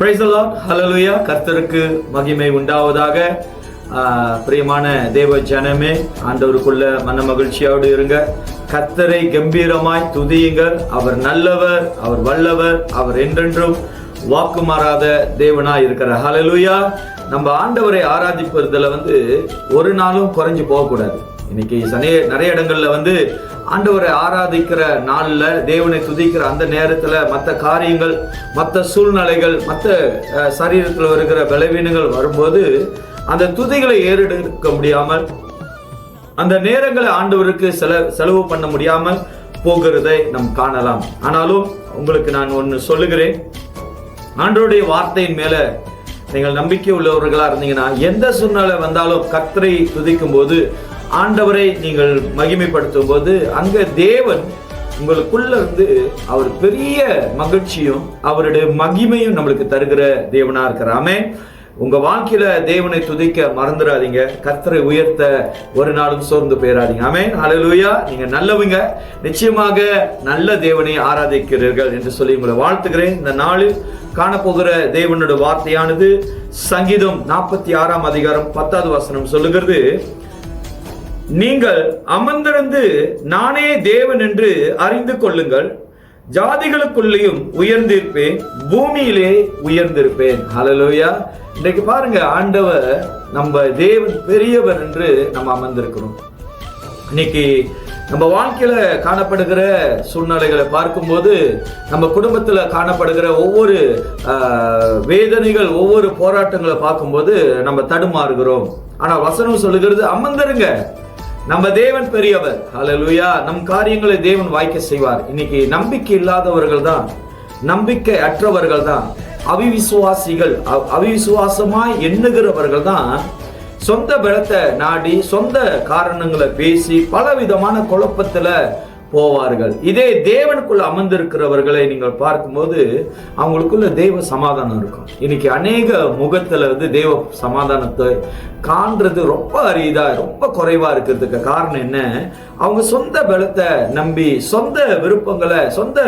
Praise the Lord. Hallelujah. கர்த்தருக்கு மகிமை உண்டாவதாக. பிரியமான தேவ ஜனமே, ஆண்டவருக்குள்ள மன மகிழ்ச்சியோடு இருங்க. கர்த்தரை கம்பீரமாய் துதியுங்கள். அவர் நல்லவர், அவர் வல்லவர், அவர் என்றென்றும் வாக்கு மாறாத தேவனாய் இருக்கிறார். ஹல்லேலூயா. நம்ம ஆண்டவரை ஆராதிப்பதுல ஒரு நாளும் குறைஞ்சு போகக்கூடாது. இன்னைக்கு நிறைய இடங்கள்ல ஆண்டவரை ஆராதிக்கிற நாள்ல, தேவனை துதிக்கிற அந்த நேரத்துல மற்ற காரியங்கள், மற்ற சூழ்நிலைகள், மற்ற சரீரத்தில் வருகிற பலவீனங்கள் வரும்போது அந்த துதிகளை ஏறெடுக்க முடியாமல், அந்த நேரங்களை ஆண்டவருக்கு செலவு பண்ண முடியாமல் போகிறதை நாம் காணலாம். ஆனாலும் உங்களுக்கு நான் ஒன்னு சொல்லுகிறேன், ஆண்டவருடைய வார்த்தையின் மேல நீங்கள் நம்பிக்கை உள்ளவர்களா இருந்தீங்கன்னா, எந்த சூழ்நிலை வந்தாலும் கர்த்தரை துதிக்கும் போது, ஆண்டவரை நீங்கள் மகிமைப்படுத்தும் போது, அங்க தேவன் உங்களுக்குள்ள அவர் பெரிய மகிழ்ச்சியும் அவருடைய மகிமையும் நம்மளுக்கு தருகிற தேவனா இருக்கிறாமே. உங்க வாழ்க்கையில தேவனை துதிக்க மறந்துடாதீங்க. கர்த்தரை உயர்த்த ஒரு நாளும் சோர்ந்து போயிடாதீங்க. ஆமென். ஹல்லேலூயா. நீங்க நல்லவங்க, நிச்சயமாக நல்ல தேவனை ஆராதிக்கிறீர்கள் என்று சொல்லி உங்களை வாழ்த்துகிறேன். இந்த நாளில் காணப்போகிற தேவனுடைய வார்த்தையானது சங்கீதம் 46 அதிகாரம் 10வது வசனம் சொல்லுகிறது, நீங்கள் அமர்ந்திருந்து நானே தேவன் என்று அறிந்து கொள்ளுங்கள், ஜாதிகளுக்குள்ளேயும் உயர்ந்திருப்பேன், பூமியிலே உயர்ந்திருப்பேன். ஹல்லேலூயா. இன்றைக்கு பாருங்க, ஆண்டவர் நம்ம தேவன் பெரியவர் என்று நம்ம அமர்ந்திருக்கிறோம். இன்னைக்கு நம்ம வாழ்க்கையில காணப்படுகிற சூழ்நிலைகளை பார்க்கும்போது, நம்ம குடும்பத்துல காணப்படுகிற ஒவ்வொரு வேதனைகள், ஒவ்வொரு போராட்டங்களை பார்க்கும்போது நம்ம தடுமாறுகிறோம். ஆனா வசனம் சொல்லுகிறது, அமர்ந்திருங்க, நம்ம தேவன் பெரியவர். ஹல்லேலூயா. நம் காரியங்களை தேவன் வாய்க்க செய்வார். இன்னைக்கு நம்பிக்கை இல்லாதவர்கள் தான், நம்பிக்கை அற்றவர்கள் தான், அவிவிசுவாசிகள், அவிவிசுவாசமாய் எண்ணுகிறவர்கள் தான் சொந்த பலத்தை நாடி, சொந்த காரணங்களை பேசி பல விதமான குழப்பத்துல போவார்கள். இதே தேவனுக்குள்ள அமர்ந்திருக்கிறவர்களை நீங்கள் பார்க்கும்போது அவங்களுக்குள்ள தேவ சமாதானம் இருக்கும். இன்னைக்கு அநேக முகத்துல தேவ சமாதானத்தை காண்றது ரொம்ப அரிதா, ரொம்ப குறைவா இருக்கிறதுக்கு காரணம் என்ன? அவங்க சொந்த பலத்தை நம்பி, சொந்த விருப்பங்களை, சொந்த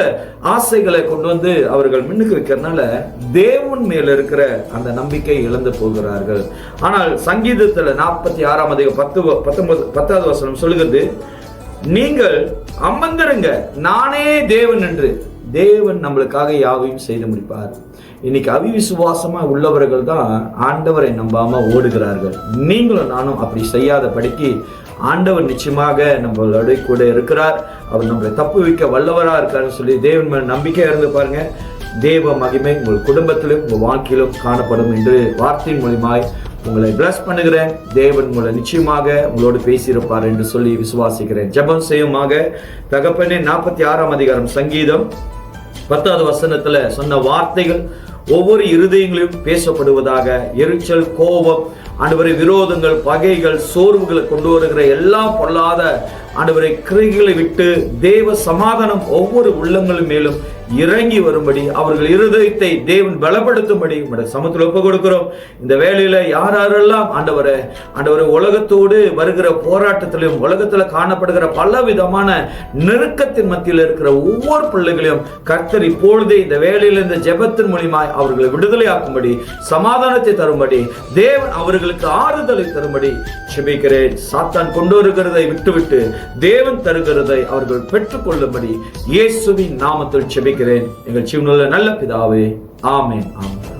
ஆசைகளை கொண்டு அவர்கள் முன்னுக்கு வைக்கிறதுனால தேவன் மேல இருக்கிற அந்த நம்பிக்கை இழந்து போகிறார்கள். ஆனால் சங்கீதத்துல 46 அதிகாரம் 10வது வசனம் சொல்லுகிறது, நீங்கள் அமர்ந்திருங்க, நானே தேவன் என்று. தேவன் நம்மளுக்காக யாவையும் செய்து முடிப்பார். இன்னைக்கு அவிவிசுவாசமா உள்ளவர்கள் தான் ஆண்டவரை நம்பாம ஓடுகிறார்கள். நீங்களும் நானும் அப்படி செய்யாத படிக்கு ஆண்டவர் நிச்சயமாக நம்மளோட கூட இருக்கிறார். அவர் நம்மளை தப்பு வைக்க வல்லவரா இருக்காருன்னு சொல்லி தேவன் மேல் நம்பிக்கை இருந்து பாருங்க. தேவ மகிமை உங்கள் குடும்பத்திலும் உங்கள் வாழ்க்கையிலும் காணப்படும் என்று வார்த்தையின் மூலமாய் உங்களை பிளஸ் பண்ணுகிறேன். தேவன் உங்களை நிச்சயமாக உங்களோடு பேசியிருப்பார் என்று சொல்லி விசுவாசிக்கிறேன். ஜெபம் செய்யுமாக. தகப்பனே, 46 அதிகாரம் சங்கீதம் 10வது வசனத்துல சொன்ன வார்த்தைகள் ஒவ்வொரு இருதயங்களையும் பேசப்படுவதாக. எரிச்சல், கோபம், ஆண்டவரை விரோதங்கள், பகைகள், சோர்வுகளை கொண்டு வருகிற எல்லா பொல்லாத ஆண்டவரை கிரைகளை விட்டு தேவ சமாதானம் ஒவ்வொரு உள்ளங்களும் மேலும் இறங்கி வரும்படி, அவர்கள் இருதயத்தை தேவன் பலப்படுத்தும்படி உங்களுடைய சமூகத்தில் ஒப்பு கொடுக்கிறோம். இந்த வேளையில யாரெல்லாம் ஆண்டவரை உலகத்தோடு வருகிற போராட்டத்திலும், உலகத்துல காணப்படுகிற பல விதமான நெருக்கத்தின் மத்தியில் இருக்கிற ஒவ்வொரு பிள்ளைகளையும் கர்த்தர் இப்பொழுதே இந்த வேளையில இந்த ஜெபத்தின் மூலமாய் அவர்களை விடுதலையாக்கும்படி, சமாதானத்தை தரும்படி, தேவன் அவர்களுக்கு ஆறுதலை தரும்படி ஜெபிக்கிறேன். சாத்தான் கொண்டு வருகிறதை விட்டுவிட்டு தேவன் தருகிறதை அவர்கள் பெற்றுக் கொள்ளும்படி இயேசுவின் நாமத்தில் ஜெபிக்கிறேன். எங்கள் ஜீவனுள்ள நல்ல பிதாவே, ஆமென், ஆமென்.